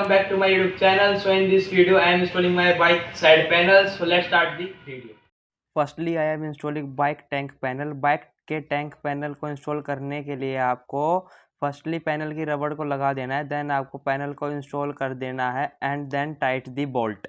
welcome back to my YouTube channel. So in this video I am installing my bike side panels. So let's start the video. Firstly I am installing bike tank panel. Bike के tank panel को install करने के लिए आपको firstly panel की रबड़ को लगा देना है, देन आपको पैनल को इंस्टॉल कर देना है and then tight the bolt.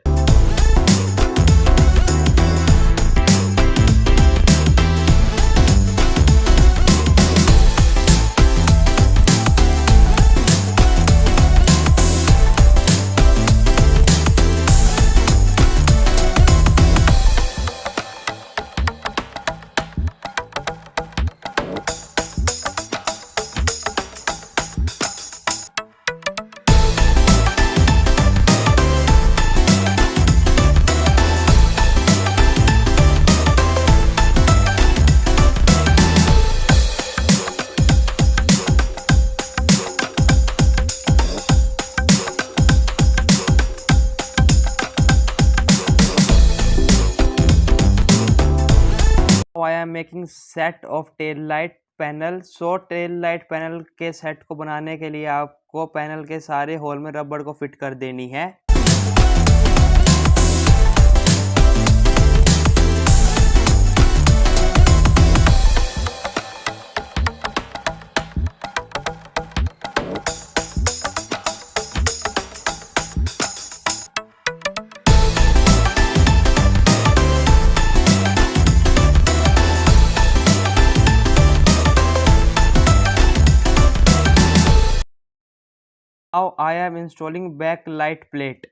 I am making set of tail light panel. So tail light panel के सेट को बनाने के लिए आपको पैनल के सारे होल में रबड़ को फिट कर देनी है। Now I am installing back light plate.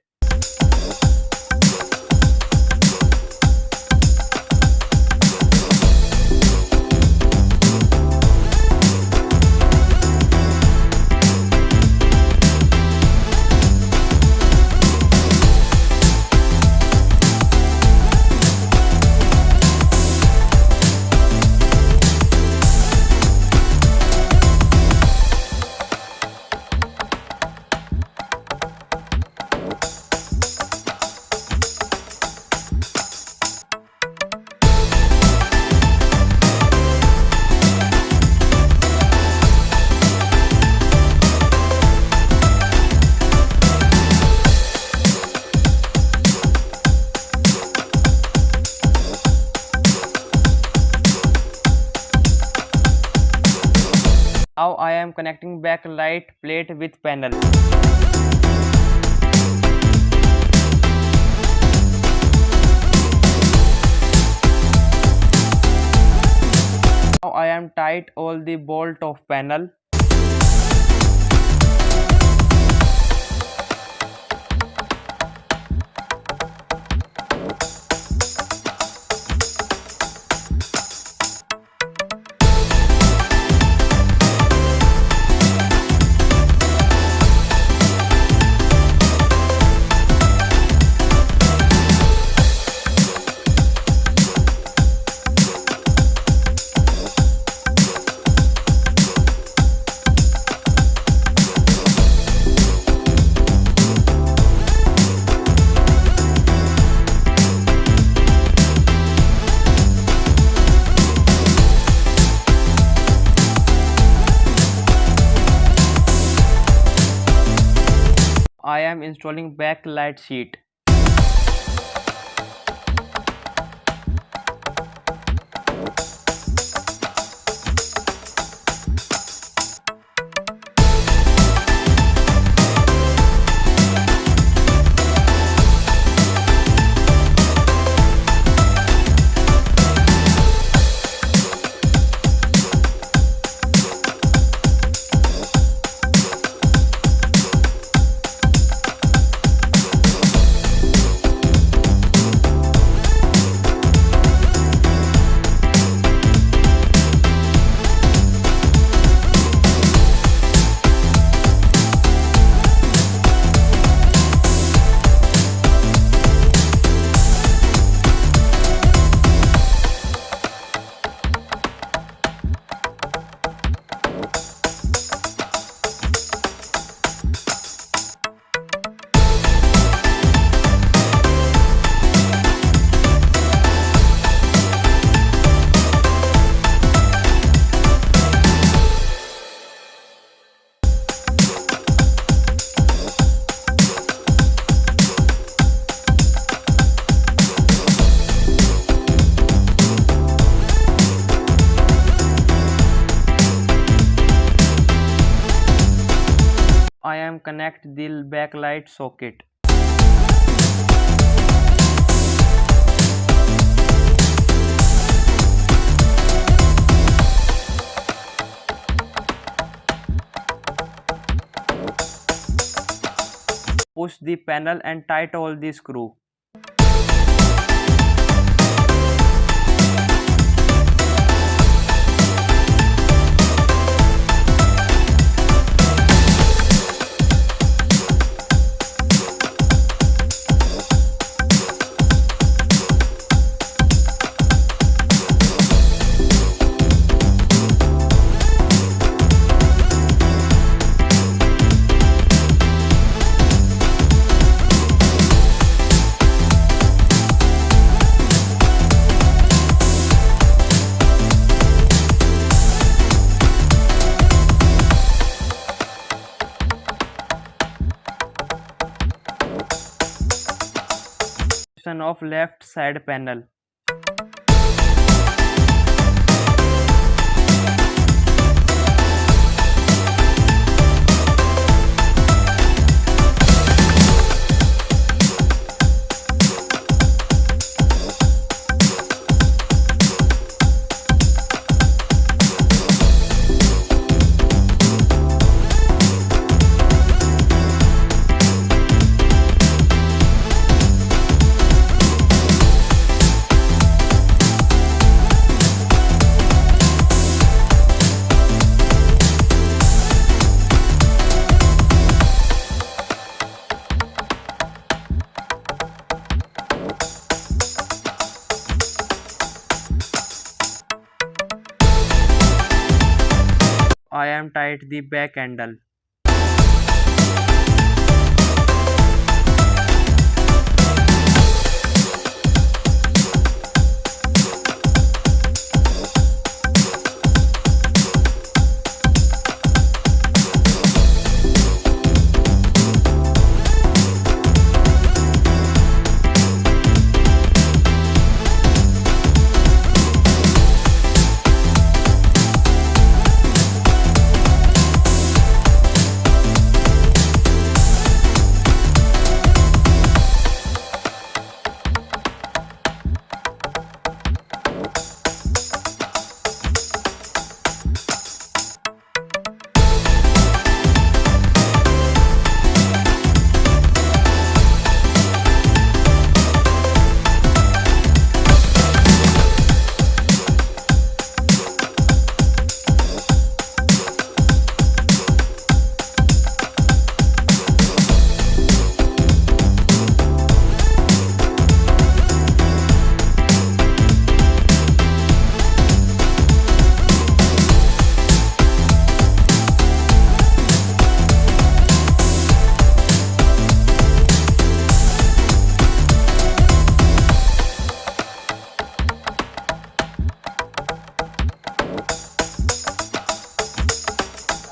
Now I am connecting back light plate with panel. Now I am tight all the bolt of panel. I am installing back light sheet. connect the backlight socket. Push the panel and tight all the screw. Of left side panel. I am tight the back handle.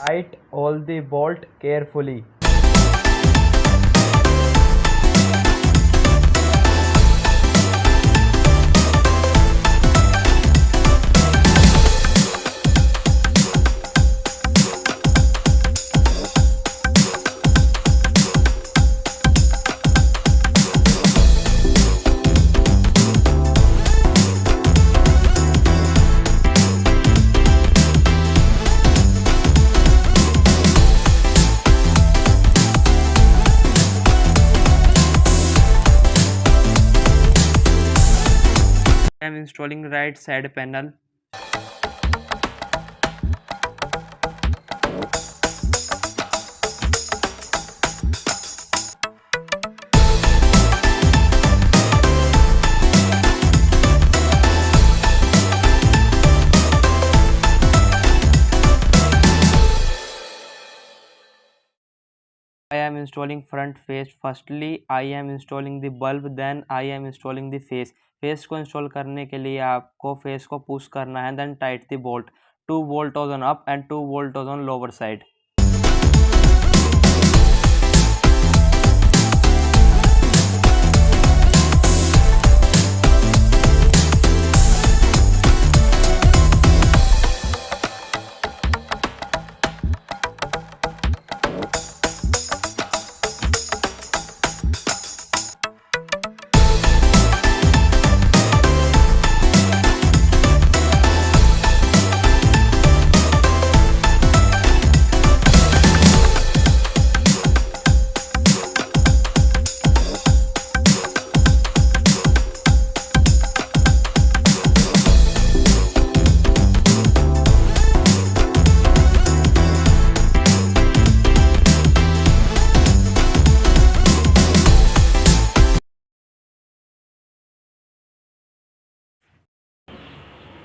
Tight all the bolt carefully. I am installing right side panel. I am installing front face. Firstly, I am installing the bulb, then I am installing the face. Face को install करने के लिए आपको face को push करना है, then tight the bolt. 2 volt was on up and 2 volt was on lower side.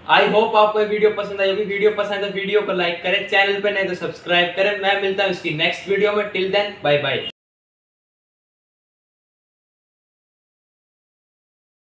I hope आपको ये वीडियो पसंद आई होगी। वीडियो पसंद है वीडियो को लाइक करें, चैनल पे नहीं तो सब्सक्राइब करें। मैं मिलता हूँ इसकी नेक्स्ट वीडियो में। Till then bye bye.